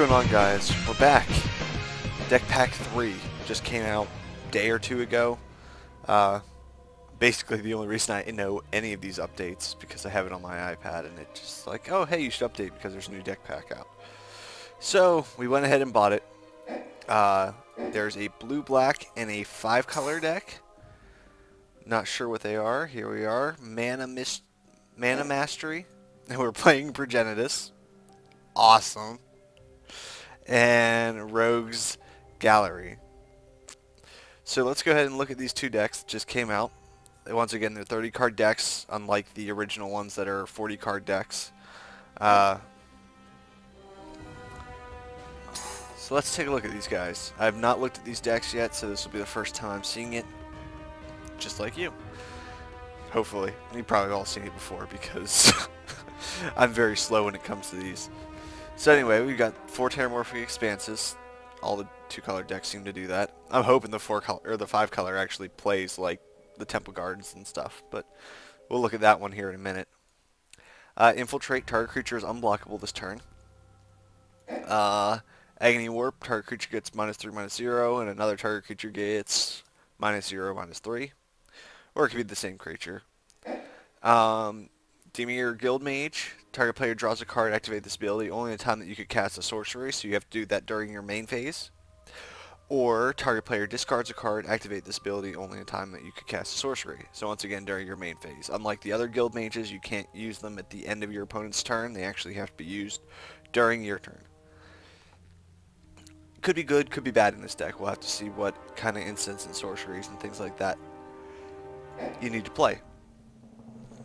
going on, guys? We're back. Deck Pack 3 just came out a day or two ago. Basically the only reason I know any of these updates is because I have it on my iPad and it's just like, oh hey, you should update because there's a new deck pack out. So we went ahead and bought it. There's a blue-black and a 5-color deck. Not sure what they are. Here we are. Mana Mastery. And we're playing Progenitus. Awesome. And Rogue's Gallery. So let's go ahead and look at these two decks that just came out. Once again, they're 30-card decks, unlike the original ones that are 40-card decks. So let's take a look at these guys. I have not looked at these decks yet, so this will be the first time I'm seeing it, just like you. Hopefully. You've probably all seen it before because I'm very slow when it comes to these. So anyway, we've got 4 Terramorphic Expanses. All the 2-color decks seem to do that. I'm hoping the 4-color or the 5-color actually plays like the Temple Gardens and stuff, but we'll look at that one here in a minute. Infiltrate, target creature is unblockable this turn. Agony Warp, target creature gets -3/-0, and another target creature gets -0/-3. Or it could be the same creature. Dimir Guildmage, target player draws a card, activate this ability only in the time that you could cast a sorcery, so you have to do that during your main phase. Or target player discards a card, activate this ability only in the time that you could cast a sorcery. So once again, during your main phase. Unlike the other guild mages, you can't use them at the end of your opponent's turn. They actually have to be used during your turn. Could be good, could be bad in this deck. We'll have to see what kind of instants and sorceries and things like that you need to play.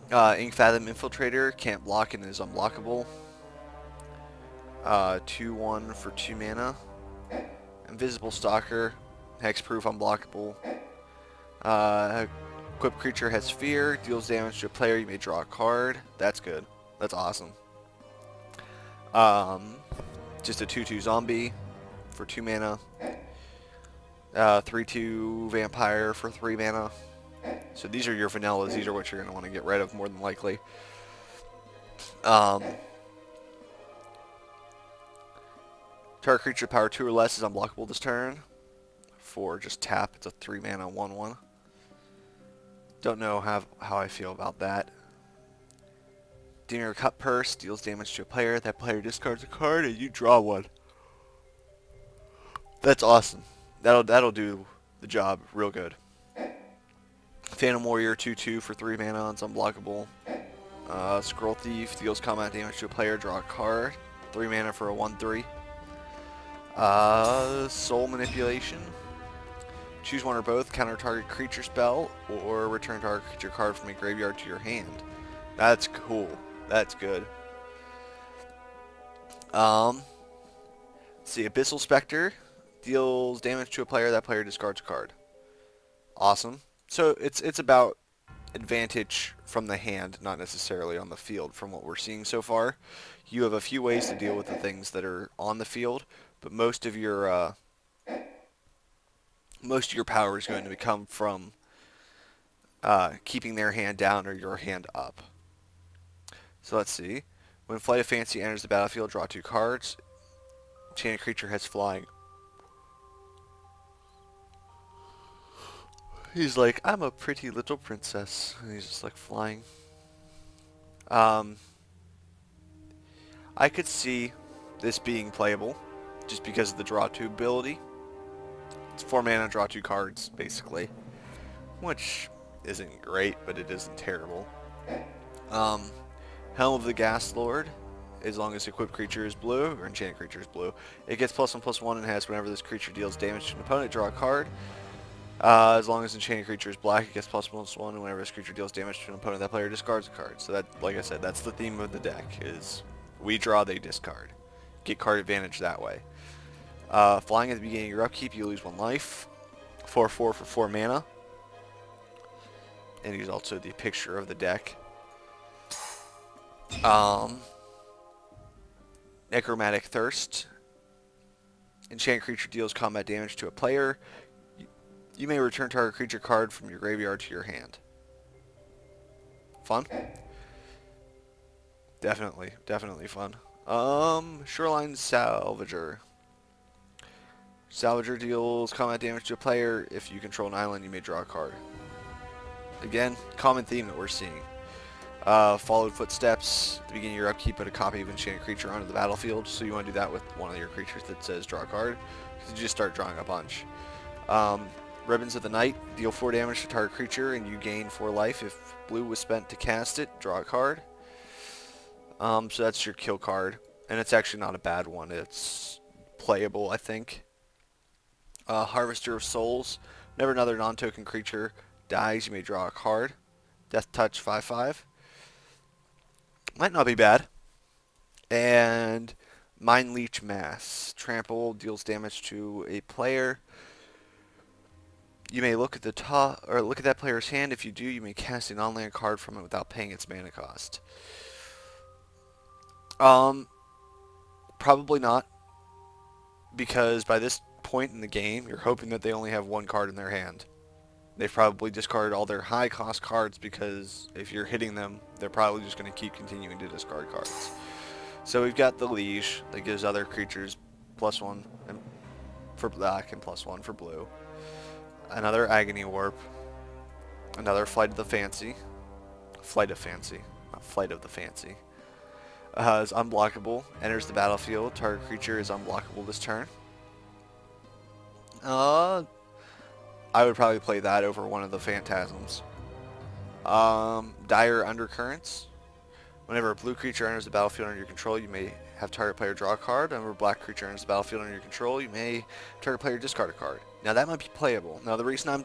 Inkfathom Infiltrator, can't block and is unblockable. 2/1 for 2 mana. Invisible Stalker, hexproof, unblockable. Equipped creature has fear, deals damage to a player, you may draw a card. That's good. That's awesome. Just a 2/2 zombie for 2 mana. 3/2 vampire for 3 mana. So these are your vanillas. These are what you're going to want to get rid of more than likely. Target creature power 2 or less is unblockable this turn. For just tap, it's a 3 mana 1/1. Don't know how I feel about that. Dimir Cut Purse deals damage to a player. That player discards a card and you draw one. That's awesome. That'll do the job real good. Phantom Warrior 2/2 for 3 mana, it's unblockable. Scroll Thief deals combat damage to a player, draw a card. 3 mana for a 1/3. Soul Manipulation. Choose one or both, counter target creature spell, or return target creature card from a graveyard to your hand. That's cool. That's good. See, Abyssal Spectre deals damage to a player, that player discards a card. Awesome. So it's about advantage from the hand, not necessarily on the field from what we're seeing so far. You have a few ways to deal with the things that are on the field, but most of your power is going to come from keeping their hand down or your hand up. So let's see. When Flight of Fancy enters the battlefield, draw 2 cards. Enchanted creature has flying. He's like, I'm a pretty little princess. And he's just like flying. I could see this being playable just because of the draw 2 ability. It's 4 mana, draw 2 cards, basically. Which isn't great, but it isn't terrible. Helm of the Ghast Lord. As long as equipped creature is blue, or enchanted creature is blue, it gets +1/+1 and has whenever this creature deals damage to an opponent, draw a card. As long as enchanted creature is black, it gets +1/+1, and whenever this creature deals damage to an opponent, that player discards a card. So that, like I said, that's the theme of the deck, is we draw, they discard. Get card advantage that way. Flying at the beginning of your upkeep, you lose 1 life. 4/4 for 4 mana. And he's also the picture of the deck. Necromantic Thirst. Enchanted creature deals combat damage to a player. You may return target creature card from your graveyard to your hand. Fun? Definitely fun. Shoreline Salvager. Salvager deals combat damage to a player. If you control an island, you may draw a card. Again, common theme that we're seeing. Followed footsteps. At the beginning of your upkeep, put a copy of enchanted creature onto the battlefield. So you want to do that with one of your creatures that says draw a card. Because you just start drawing a bunch. Ribbons of the Night. Deal 4 damage to target creature and you gain 4 life. If blue was spent to cast it, draw a card. So that's your kill card. And it's actually not a bad one. It's playable, I think. Harvester of Souls. Whenever another non-token creature dies, you may draw a card. Death Touch 5/5. Might not be bad. And Mind Leech Mass. Trample deals damage to a player. You may look at the top or look at that player's hand. If you do, you may cast a non-land card from it without paying its mana cost. Probably not, because by this point in the game, you're hoping that they only have one card in their hand. They've probably discarded all their high cost cards because if you're hitting them, they're probably just going to keep continuing to discard cards. So we've got the Liege that gives other creatures +1 for black and +1 for blue. Another Agony Warp. Another Flight of the Fancy. Flight of Fancy, not Flight of the Fancy. Is unblockable. Enters the battlefield. Target creature is unblockable this turn. I would probably play that over one of the Phantasms. Dire Undercurrents. Whenever a blue creature enters the battlefield under your control, you may have target player draw a card. Whenever a black creature enters the battlefield under your control, you may target player discard a card. Now that might be playable. Now the reason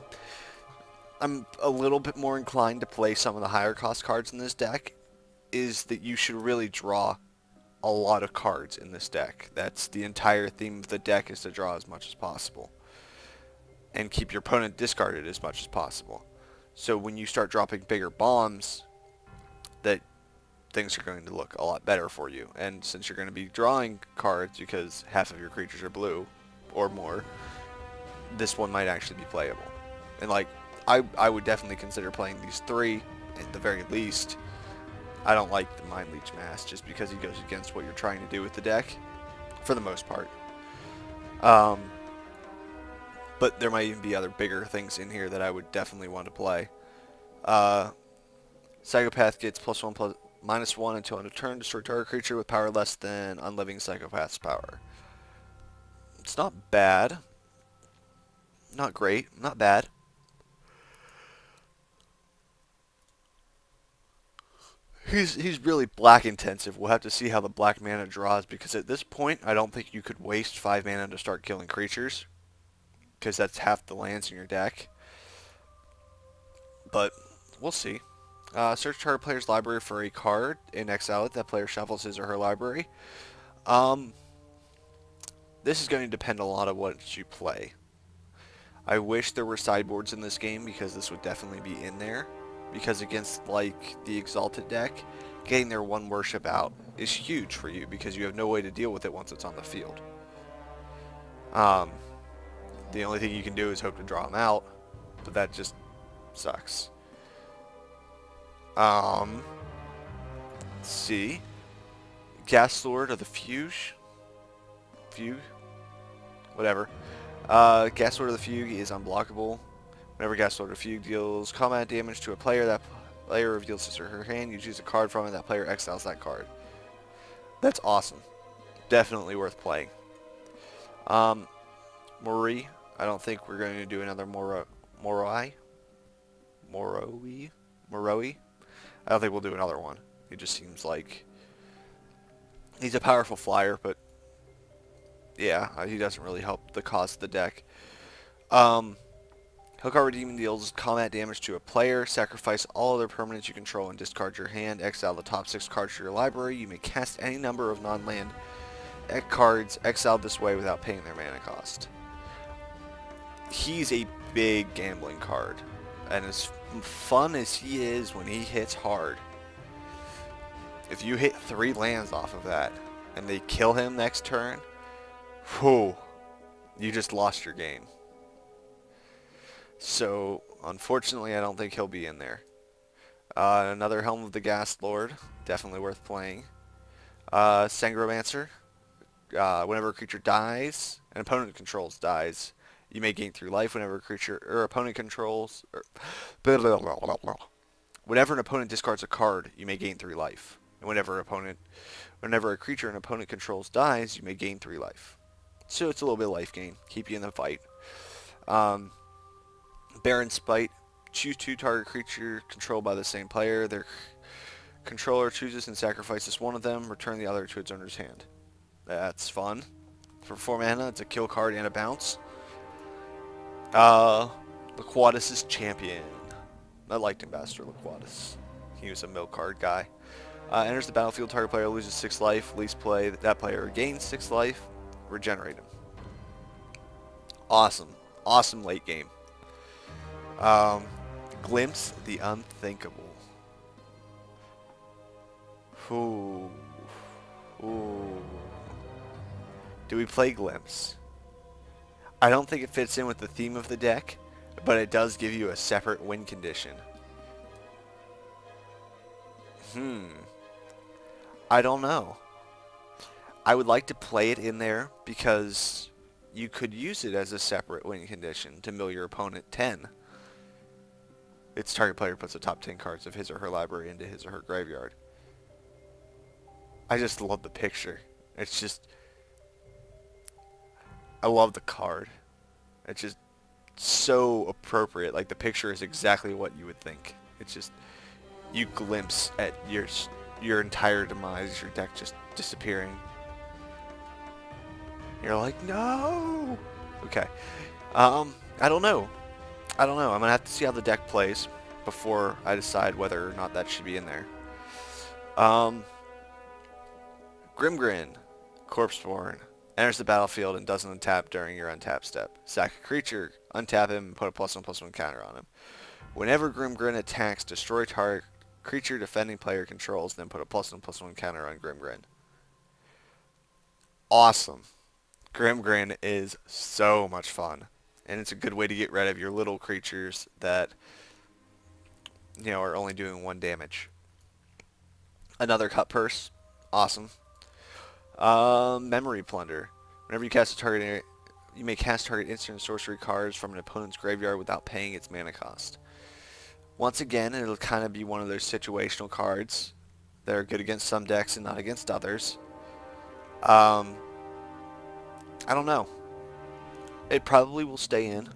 I'm a little bit more inclined to play some of the higher cost cards in this deck is that you should really draw a lot of cards in this deck. That's the entire theme of the deck, is to draw as much as possible and keep your opponent discarded as much as possible. So when you start dropping bigger bombs, that things are going to look a lot better for you. And since you're going to be drawing cards because half of your creatures are blue or more, this one might actually be playable. And like, I would definitely consider playing these 3 at the very least. I don't like the Mind Leech Mass just because he goes against what you're trying to do with the deck, for the most part. But there might even be other bigger things in here that I would definitely want to play. Psychopath gets +1/-1 until end of turn. Destroy target creature with power less than Unliving Psychopath's power. It's not bad. Not great. Not bad. He's really black intensive. We'll have to see how the black mana draws, because at this point I don't think you could waste 5 mana to start killing creatures, because that's half the lands in your deck. But we'll see. Search target player's library for a card and exile it. That player shuffles his or her library. This is going to depend a lot on what you play. I wish there were sideboards in this game, because this would definitely be in there. Because against, like, the Exalted deck, getting their one worship out is huge for you, because you have no way to deal with it once it's on the field. The only thing you can do is hope to draw them out, but that just sucks. Let's see. Gas Lord of the Fugue? Whatever. Gas Lord of the Fugue is unblockable. Whenever Gas Lord of the Fugue deals combat damage to a player, that player reveals his or her hand. You choose a card from it, that player exiles that card. That's awesome. Definitely worth playing. Moroi. I don't think we're going to do another Moroi. I don't think we'll do another one. He just seems like he's a powerful flyer, but yeah, he doesn't really help the cause of the deck. Hellcar Redeeming deals combat damage to a player. Sacrifice all other permanents you control and discard your hand. Exile the top 6 cards to your library. You may cast any number of non-land cards exiled this way without paying their mana cost. He's a big gambling card, and as fun as he is when he hits hard, if you hit 3 lands off of that and they kill him next turn, whew, you just lost your game. So unfortunately I don't think he'll be in there. Another Helm of the Gas Lord, definitely worth playing. Sangromancer. Whenever a creature dies, an opponent controls dies, you may gain 3 life. Whenever a creature or opponent controls, whenever an opponent discards a card, you may gain 3 life. And whenever a creature an opponent controls dies, you may gain 3 life. So it's a little bit of life gain, keep you in the fight. Baron Spite. Choose 2 target creature controlled by the same player. Their controller chooses and sacrifices one of them. Return the other to its owner's hand. That's fun. For 4 mana, it's a kill card and a bounce. Laquatus' Champion. I liked Ambassador Laquatus. He was a mill card guy. Enters the battlefield, target player loses 6 life. Least play, that player gains 6 life. Regenerate him. Awesome. Awesome late game. Glimpse the Unthinkable. Ooh. Ooh. Do we play Glimpse? I don't think it fits in with the theme of the deck, but it does give you a separate win condition. I don't know. I would like to play it in there because you could use it as a separate win condition to mill your opponent 10. Its target player puts the top 10 cards of his or her library into his or her graveyard. I just love the picture. It's just... I love the card. It's just so appropriate. Like, the picture is exactly what you would think. It's just... you glimpse at your entire demise, your deck just disappearing. You're like, no! Okay. I don't know. I'm going to have to see how the deck plays before I decide whether or not that should be in there. Grimgrin, Corpseborn, enters the battlefield and doesn't untap during your untap step. Sack a creature, untap him, and put a +1/+1 counter on him. Whenever Grimgrin attacks, destroy target creature defending player controls, then put a +1/+1 counter on Grimgrin. Awesome. Grimgrin is so much fun. And it's a good way to get rid of your little creatures that, you know, are only doing 1 damage. Another Cut Purse. Awesome. Memory Plunder. Whenever you cast a target, you may cast target instant and sorcery cards from an opponent's graveyard without paying its mana cost. Once again, it'll kind of be one of those situational cards that are good against some decks and not against others. I don't know. It probably will stay in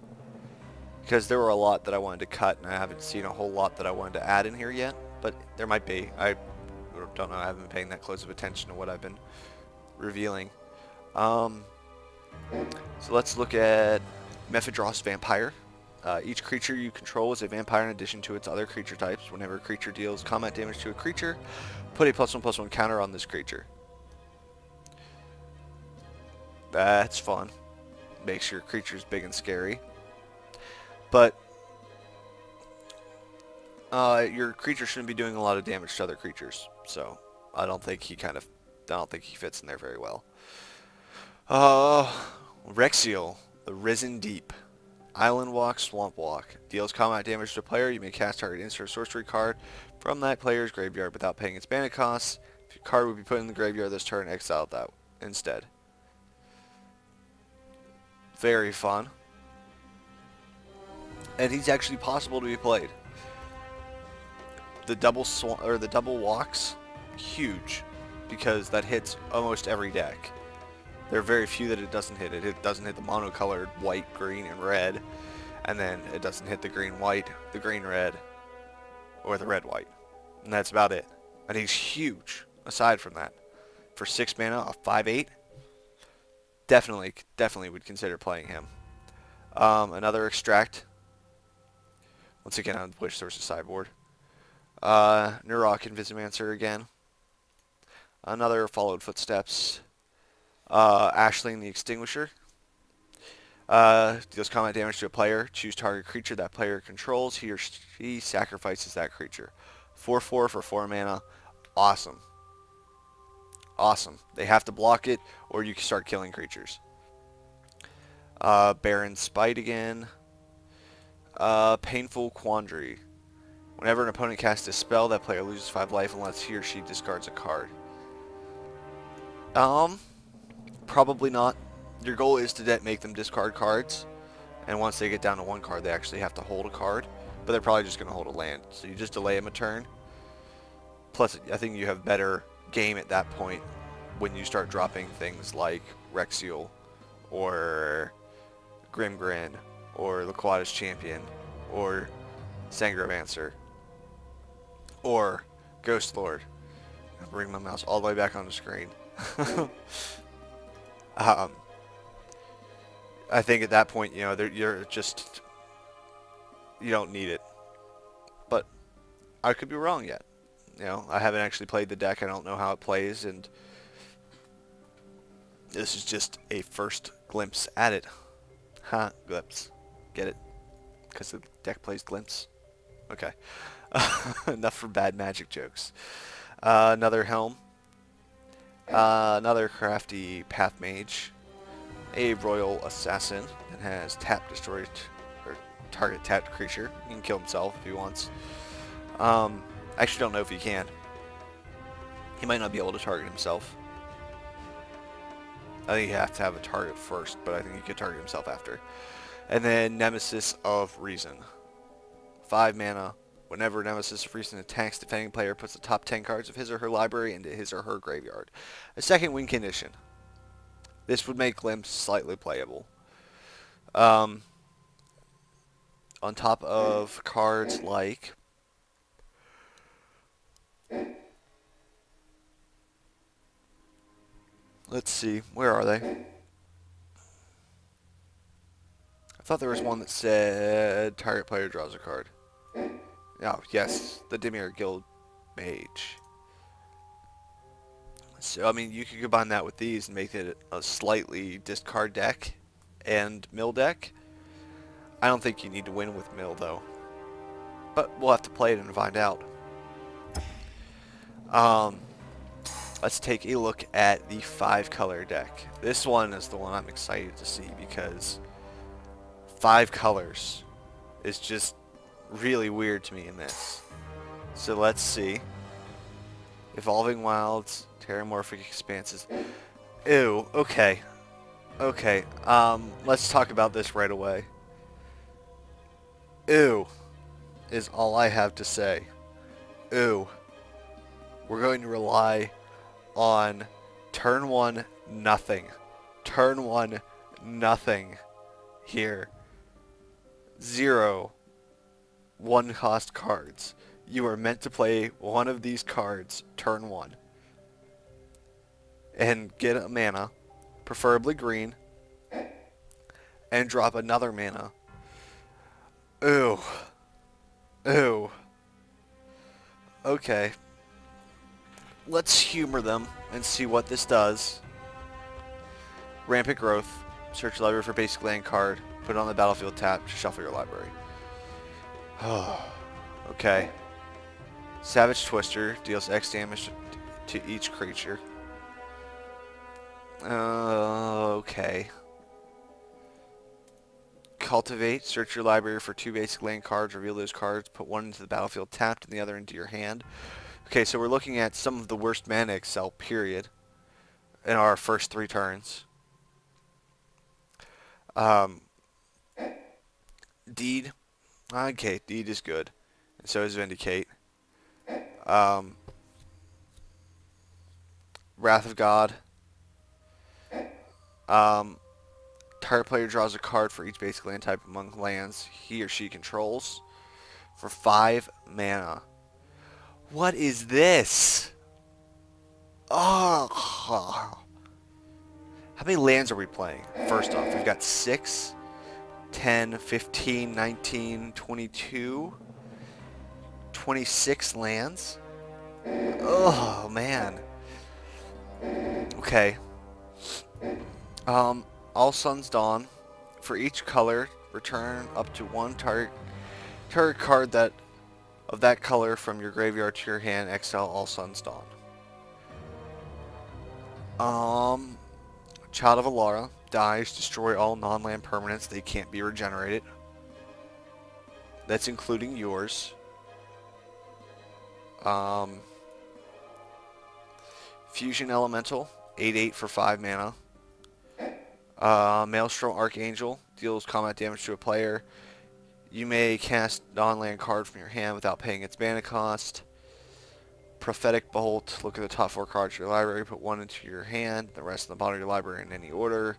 because there were a lot that I wanted to cut and I haven't seen a whole lot that I wanted to add in here yet, but there might be. I don't know. I haven't been paying that close of attention to what I've been revealing. So let's look at Mephidros Vampire. Each creature you control is a vampire in addition to its other creature types. Whenever a creature deals combat damage to a creature, put a +1/+1 counter on this creature. That's fun. Makes your creatures big and scary. But your creature shouldn't be doing a lot of damage to other creatures. So I don't think he fits in there very well. Rexiel, the Risen Deep. Island Walk, Swamp Walk. Deals combat damage to a player. You may cast target instant or sorcery card from that player's graveyard without paying its mana costs. If your card would be put in the graveyard this turn, exile that instead. Very fun. And he's actually possible to be played. The double walks, huge, because that hits almost every deck. There are very few that it doesn't hit. It doesn't hit the monocolored white, green, and red, and then it doesn't hit the green-white, the green-red, or the red-white. And that's about it. And he's huge, aside from that. For 6 mana, a 5/8, definitely would consider playing him. Another Extract. Once again, I wish there was a sideboard. Nurok Invisimancer again. Another Followed Footsteps. Ashling the Extinguisher. Deals combat damage to a player. Choose target creature that player controls. He or she sacrifices that creature. 4/4 for 4 mana. Awesome. Awesome. They have to block it, or you can start killing creatures. Baron Spite again. Painful Quandary. Whenever an opponent casts a spell, that player loses 5 life unless he or she discards a card. Um, Probably not. Your goal is to make them discard cards, and once they get down to one card, they actually have to hold a card, but they're probably just going to hold a land. So you just delay them a turn. Plus, I think you have better game at that point when you start dropping things like Rexiel, or Grimgrin, or Laquada's Champion, or Sangromancer, or Ghost Lord. I'll bring my mouse all the way back on the screen. I think at that point, you don't need it. But I could be wrong yet. I haven't actually played the deck. I don't know how it plays, and this is just a first glimpse at it. Glimpse. Get it? Because the deck plays glimpse? Okay. Enough for bad magic jokes. Another helm. Another crafty path mage. A royal assassin that has tap destroy or target tapped creature. He can kill himself if he wants. I actually don't know if he can. He might not be able to target himself. I think you have to have a target first, but I think he could target himself after. And then Nemesis of Reason. 5 mana. Whenever Nemesis of Reason attacks, defending player puts the top 10 cards of his or her library into his or her graveyard. A second win condition. This would make Glimpse slightly playable. On top of cards like... Let's see, where are they? I thought there was one that said target player draws a card. Oh, yes, the Dimir Guild Mage. So, I mean, you could combine that with these and make it a slightly discard deck and mill deck. I don't think you need to win with mill, though. But we'll have to play it and find out. Let's take a look at the 5-color deck. This one is the one I'm excited to see because 5 colors is just really weird to me in this. So let's see. Evolving Wilds, Terramorphic Expanses. Ew, okay. Okay, let's talk about this right away. Ew is all I have to say. Ew. We're going to rely on turn 1 nothing. Turn 1 nothing here. 0 1-cost cards. You are meant to play one of these cards turn 1 and get a mana, preferably green, and drop another mana. Ooh. Ooh. Okay. Let's humor them and see what this does. Rampant Growth. Search your library for basic land card. Put it on the battlefield tap. Shuffle your library. Okay. Savage Twister. Deals X damage to each creature. Okay. Cultivate. Search your library for 2 basic land cards. Reveal those cards. Put one into the battlefield tapped and the other into your hand. Okay, so we're looking at some of the worst mana Excel, period, in our first 3 turns. Deed. Okay, Deed is good. And so is Vindicate. Wrath of God. Target player draws a card for each basic land type among lands he or she controls for 5 mana. What is this? Oh. How many lands are we playing? First off, we've got 6, 10, 15, 19, 22, 26 lands. Oh, man. Okay. All Sun's Dawn. For each color, return up to 1 target card of that color from your graveyard to your hand. Exile All Sun's Dawn. Child of Alara. Dies. Destroy all non-land permanents. They can't be regenerated. That's including yours. Fusion Elemental. 8/8 for 5 mana. Maelstrom Archangel deals combat damage to a player. You may cast non-land card from your hand without paying its mana cost. Prophetic Bolt, look at the top 4 cards of your library, put 1 into your hand, the rest in the bottom of your library in any order.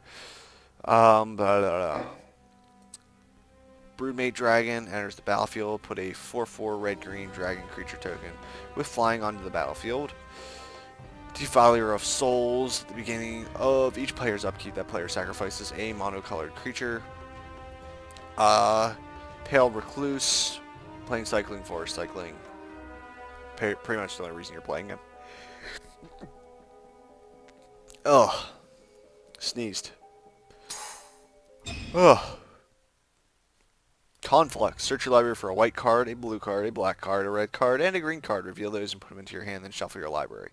Broodmate Dragon enters the battlefield, put a 4/4 red-green dragon creature token with flying onto the battlefield. Defiler of Souls, at the beginning of each player's upkeep, that player sacrifices a monocolored creature. Pale Recluse, playing Cycling Forest, cycling. Pretty much the only reason you're playing him. Ugh. Sneezed. Ugh. Conflux. Search your library for a white card, a blue card, a black card, a red card, and a green card. Reveal those and put them into your hand, then shuffle your library.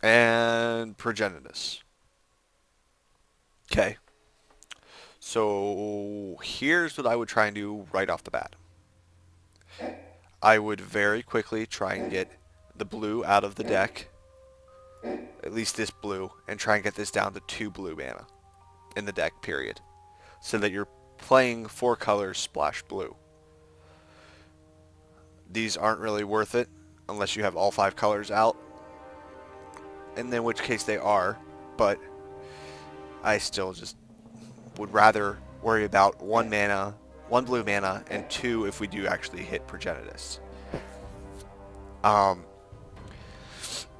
And Progenitus. Okay. So here's what I would try and do right off the bat. I would very quickly try and get the blue out of the deck, at least this blue, and try and get this down to 2 blue mana in the deck, period. So that you're playing 4 colors splash blue. These aren't really worth it unless you have all 5 colors out, and in which case they are, but I still just would rather worry about 1 mana, 1 blue mana, and 2 if we do actually hit Progenitus.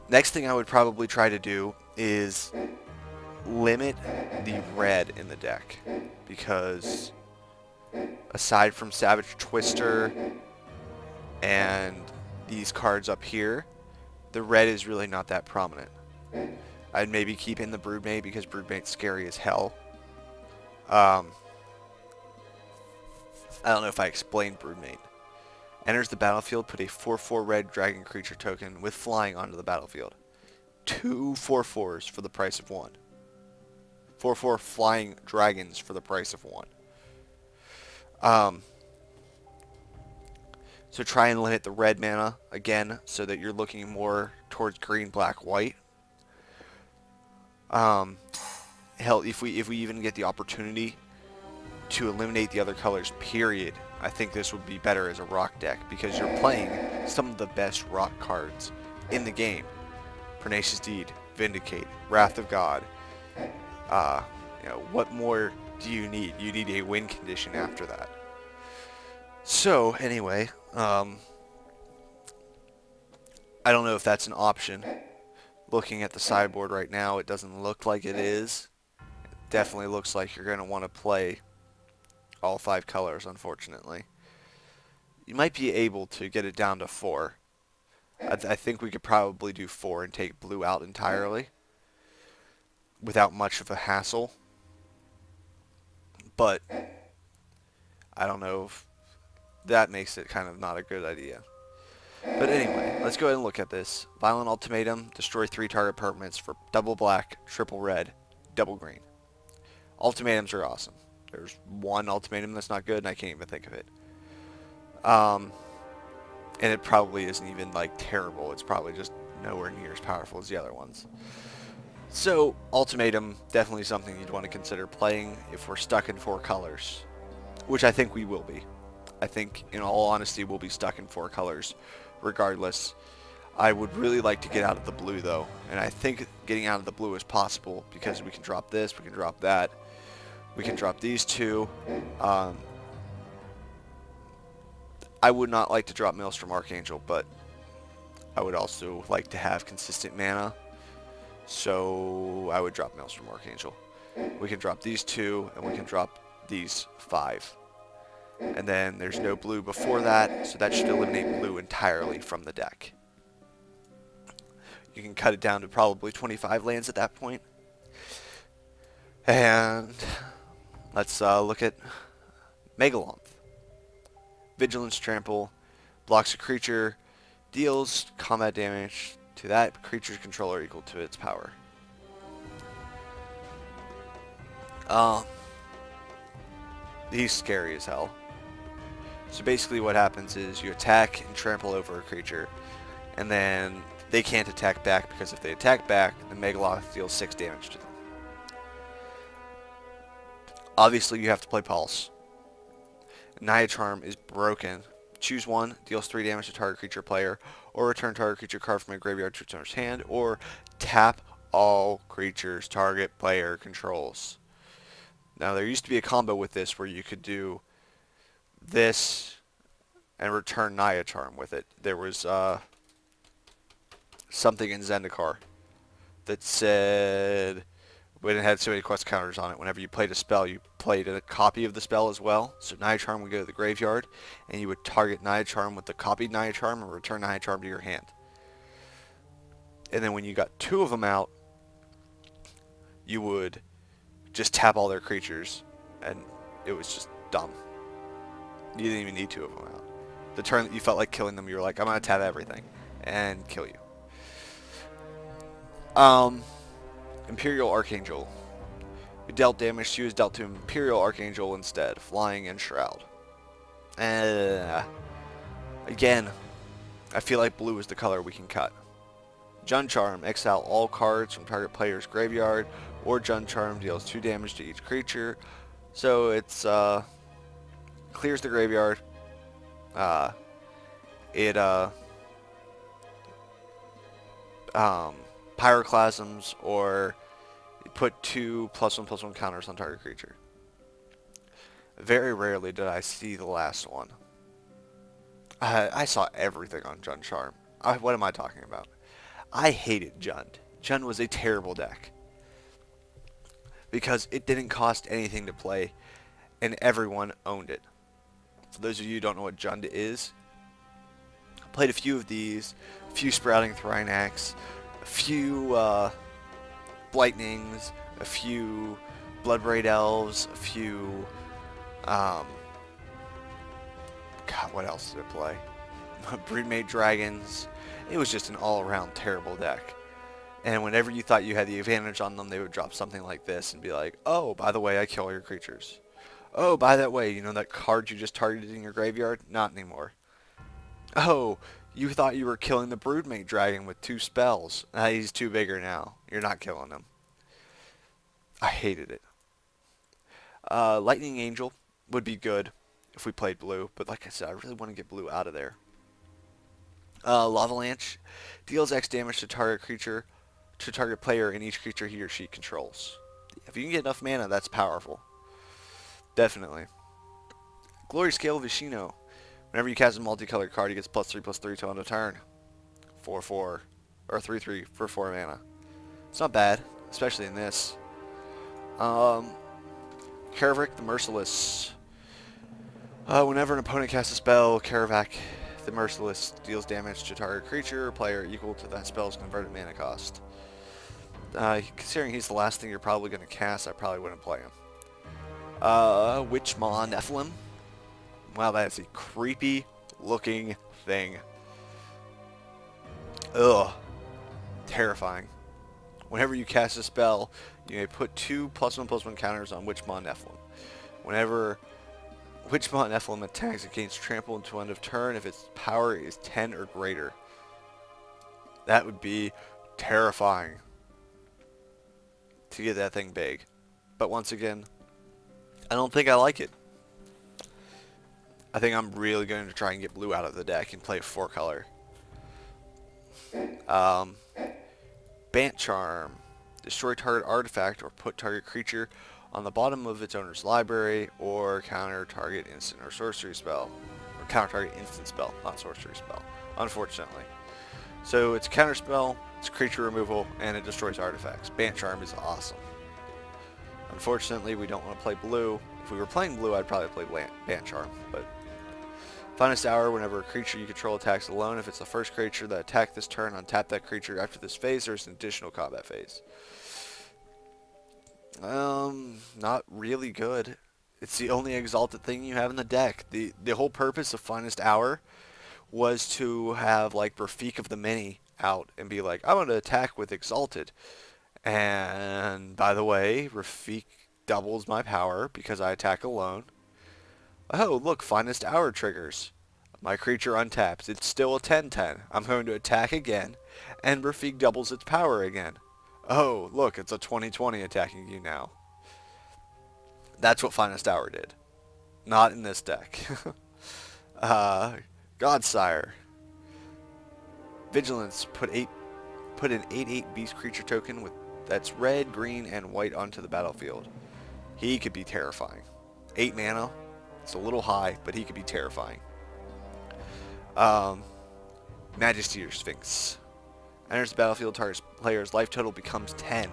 Next thing I would probably try to do is limit the red in the deck, because aside from Savage Twister and these cards up here, the red is really not that prominent. I'd maybe keep in the Broodmate because Broodmate's scary as hell. I don't know if I explained Broodmate. Enters the battlefield, put a 4/4 red dragon creature token with flying onto the battlefield. 2 4/4s for the price of 1. 4/4 flying dragons for the price of 1. So try and limit the red mana again, so that you're looking more towards green, black, white. Hell, if we even get the opportunity to eliminate the other colors, period, I think this would be better as a rock deck, because you're playing some of the best rock cards in the game. Pernicious Deed, Vindicate, Wrath of God. You know, what more do you need? You need a win condition after that. So anyway, I don't know if that's an option. Looking at the sideboard right now, it doesn't look like it is. It definitely looks like you're going to want to play all 5 colors, unfortunately. You might be able to get it down to 4. I think we could probably do 4 and take blue out entirely without much of a hassle. But I don't know if that makes it kind of not a good idea. But anyway, let's go ahead and look at this. Violent Ultimatum, destroy 3 target permanents for double black, triple red, double green. Ultimatums are awesome. There's one ultimatum that's not good, and I can't even think of it. And it probably isn't even, like, terrible. It's probably just nowhere near as powerful as the other ones. So, ultimatum, definitely something you'd want to consider playing if we're stuck in 4 colors. Which I think we will be. I think, in all honesty, we'll be stuck in 4 colors regardless. I would really like to get out of the blue, though. And I think getting out of the blue is possible, because we can drop this, we can drop that. We can drop these 2. I would not like to drop Maelstrom Archangel, but I would also like to have consistent mana. So I would drop Maelstrom Archangel. We can drop these 2, and we can drop these 5. And then there's no blue before that, so that should eliminate blue entirely from the deck. You can cut it down to probably 25 lands at that point. And let's look at Megalonth. Vigilance Trample, blocks a creature, deals combat damage to that creature's controller equal to its power. He's scary as hell. So basically what happens is you attack and trample over a creature, and then they can't attack back, because if they attack back, the Megaloth deals 6 damage to them. Obviously, you have to play Pulse. Naya Charm is broken. Choose one, deals 3 damage to target creature player, or return target creature card from a graveyard to its owner's hand, or tap all creatures target player controls. Now, there used to be a combo with this where you could do this and return Naya Charm with it. There was something in Zendikar that said, when it had so many quest counters on it, whenever you played a spell, you played a copy of the spell as well. So Naya Charm would go to the graveyard, and you would target Naya Charm with the copied Naya Charm and return Naya Charm to your hand. And then when you got 2 of them out, you would just tap all their creatures, and it was just dumb. You didn't even need 2 of them out. The turn that you felt like killing them, you were like, I'm going to tap everything and kill you. Imperial Archangel. You dealt damage to you is dealt to Imperial Archangel instead. Flying and Shroud. Again, I feel like blue is the color we can cut. Jund Charm. Exile all cards from target player's graveyard, or Jund Charm deals 2 damage to each creature. So it's clears the graveyard. Pyroclasms, or put 2 +1/+1 counters on target creature. Very rarely did I see the last one. I saw everything on Jund Charm. What am I talking about? I hated Jund. Jund was a terrible deck, because it didn't cost anything to play, and everyone owned it. For those of you who don't know what Jund is, I played a few of these, a few Sprouting Thrinax, a few Blightnings, a few Bloodbraid Elves, a few, God, what else did I play? Broodmate Dragons. It was just an all-around terrible deck. And whenever you thought you had the advantage on them, they would drop something like this and be like, oh, by the way, I kill your creatures. Oh, by that way, you know that card you just targeted in your graveyard? Not anymore. Oh, you thought you were killing the Broodmate Dragon with 2 spells. He's too bigger now. You're not killing him. I hated it. Lightning Angel would be good if we played blue, but like I said, I really want to get blue out of there. Lavalanche deals X damage to target creature, to target player, and each creature he or she controls. If you can get enough mana, that's powerful. Definitely. Glory Scale Vishino. Whenever you cast a multicolored card, he gets +3/+3 till end of turn. 4/4, or 3/3 for 4 mana. It's not bad, especially in this. Karavik the Merciless. Whenever an opponent casts a spell, Karavik the Merciless deals damage to target creature or player equal to that spell's converted mana cost. Considering he's the last thing you're probably going to cast, I probably wouldn't play him. Witchmaw Nephilim. Wow, that is a creepy looking thing. Ugh. Terrifying. Whenever you cast a spell, you may put 2 +1/+1 counters on Witchmaw Nephilim. Whenever Witchmaw Nephilim attacks, it gains trample until end of turn if its power is 10 or greater. That would be terrifying to get that thing big. But once again, I don't think I like it. I think I'm really going to try and get blue out of the deck and play 4-color. Bant Charm. Destroy target artifact or put target creature on the bottom of its owner's library, or counter target instant or sorcery spell. Or counter target instant spell, not sorcery spell, unfortunately. So it's a counter spell, it's creature removal, and it destroys artifacts. Bant Charm is awesome. Unfortunately, we don't want to play blue. If we were playing blue, I'd probably play Bant Charm, but Finest Hour, whenever a creature you control attacks alone, if it's the first creature that attacked this turn, untap that creature. After this phase, there's an additional combat phase. Not really good. It's the only exalted thing you have in the deck. The whole purpose of Finest Hour was to have like Rafik of the Many out and be like, I'm going to attack with Exalted. And by the way, Rafik doubles my power because I attack alone. Oh, look, Finest Hour triggers. My creature untaps. It's still a 10/10. I'm going to attack again, Ember Fiend doubles its power again. Oh, look, it's a 2020 attacking you now. That's what Finest Hour did. Not in this deck. Godsire. Vigilance, put an 8/8 beast creature token with that's red, green, and white onto the battlefield. He could be terrifying. 8 mana. It's a little high, but he could be terrifying. Majesty or Sphinx. Enters the battlefield, target player's life total becomes 10.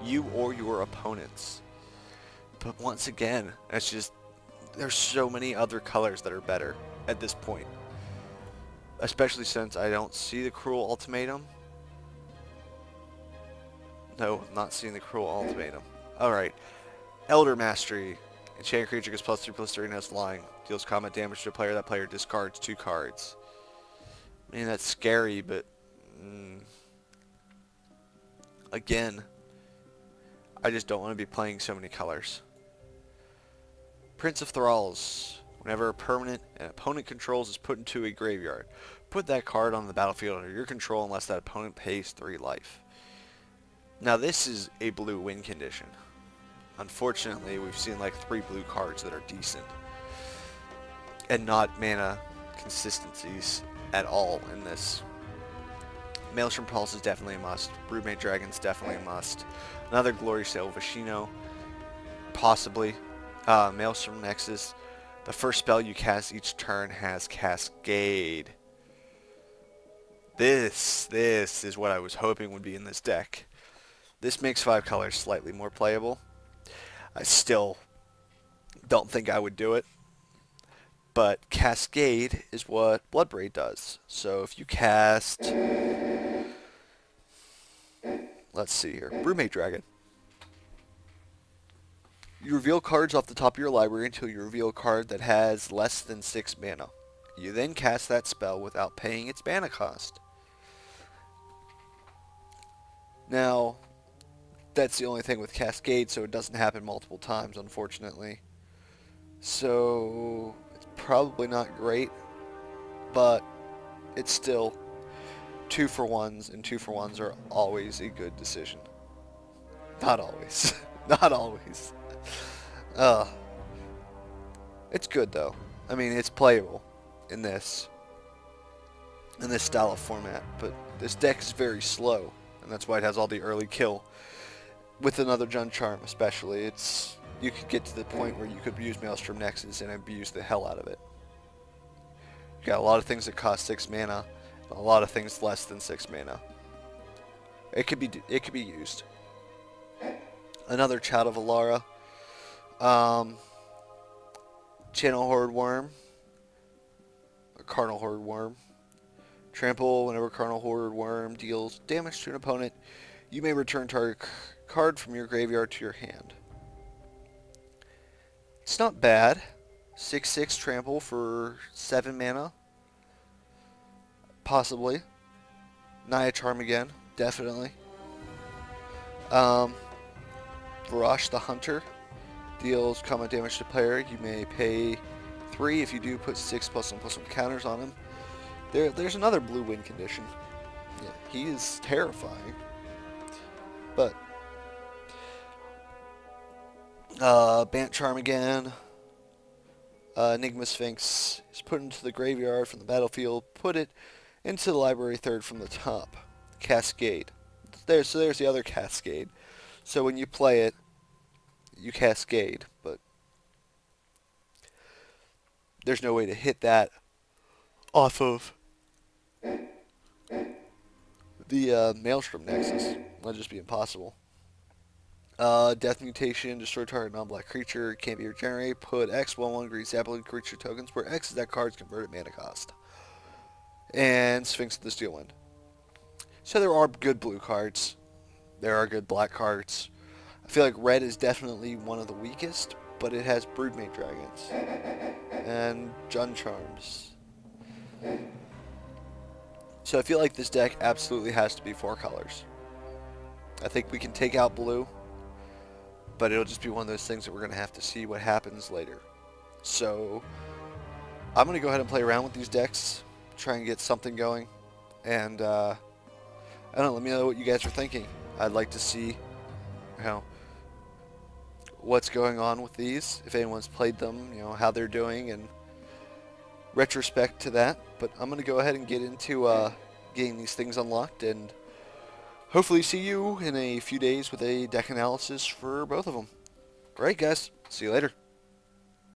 You or your opponent's. But once again, it's just, there's so many other colors that are better at this point. Especially since I don't see the Cruel Ultimatum. No, I'm not seeing the Cruel Ultimatum. Alright. Elder Mastery. Enchanted creature gets +2/+3 and has flying. Deals combat damage to a player. That player discards 2 cards. I mean, that's scary, but... again, I just don't want to be playing so many colors. Prince of Thralls. Whenever a permanent an opponent controls is put into a graveyard, put that card on the battlefield under your control unless that opponent pays 3 life. Now this is a blue win condition. Unfortunately, we've seen like 3 blue cards that are decent. And not mana consistencies at all in this. Maelstrom Pulse is definitely a must. Broodmate Dragon's definitely a must. Another Glory Sail Vashino. Possibly. Maelstrom Nexus. The first spell you cast each turn has Cascade. This is what I was hoping would be in this deck. This makes 5 colors slightly more playable. I still don't think I would do it. But Cascade is what Bloodbraid does. So if you cast... let's see here. Broodmate Dragon. You reveal cards off the top of your library until you reveal a card that has less than 6 mana. You then cast that spell without paying its mana cost. Now, that's the only thing with Cascade, so it doesn't happen multiple times, unfortunately. So, it's probably not great, but it's still 2-for-1s, and 2-for-1s are always a good decision. Not always. Not always. It's good though. I mean, it's playable in this style of format, but this deck is very slow, and that's why it has all the early kill. With another Jund Charm especially, you could get to the point where you could use Maelstrom Nexus and abuse the hell out of it. You got a lot of things that cost 6 mana, and a lot of things less than 6 mana. It could be used. Another Child of Alara. Channel Horde Worm. Or Carnal Horde Worm. Trample. Whenever Carnal Horde Worm deals damage to an opponent, you may return target card from your graveyard to your hand. It's not bad. 6/6 Trample for 7 mana. Possibly. Naya Charm again. Definitely. Varash the Hunter. Deals combat damage to player. You may pay 3. If you do, put 6+1/+1 counters on him. There's another blue win condition. Yeah, he is terrifying. But Bant Charm again. Enigma Sphinx is put into the graveyard from the battlefield. Put it into the library 3rd from the top. Cascade. So there's the other Cascade. So when you play it, you Cascade, but there's no way to hit that off of the Maelstrom Nexus. That'd just be impossible. Death Mutation, destroy target non-black creature, can't be regenerated, put X 1/1 green sapling creature tokens, where X is that card's converted mana cost. And Sphinx of the Steelwind. So there are good blue cards. There are good black cards. I feel like red is definitely one of the weakest, but it has Broodmate Dragons and Jund Charms. So I feel like this deck absolutely has to be 4 colors. I think we can take out blue, but it'll just be one of those things that we're going to have to see what happens later. So I'm going to go ahead and play around with these decks, try and get something going, and I don't know, let me know what you guys are thinking. I'd like to see how what's going on with these, if anyone's played them, you know, how they're doing, and retrospect to that. But I'm going to go ahead and get into getting these things unlocked, and hopefully see you in a few days with a deck analysis for both of them. Alright guys, see you later.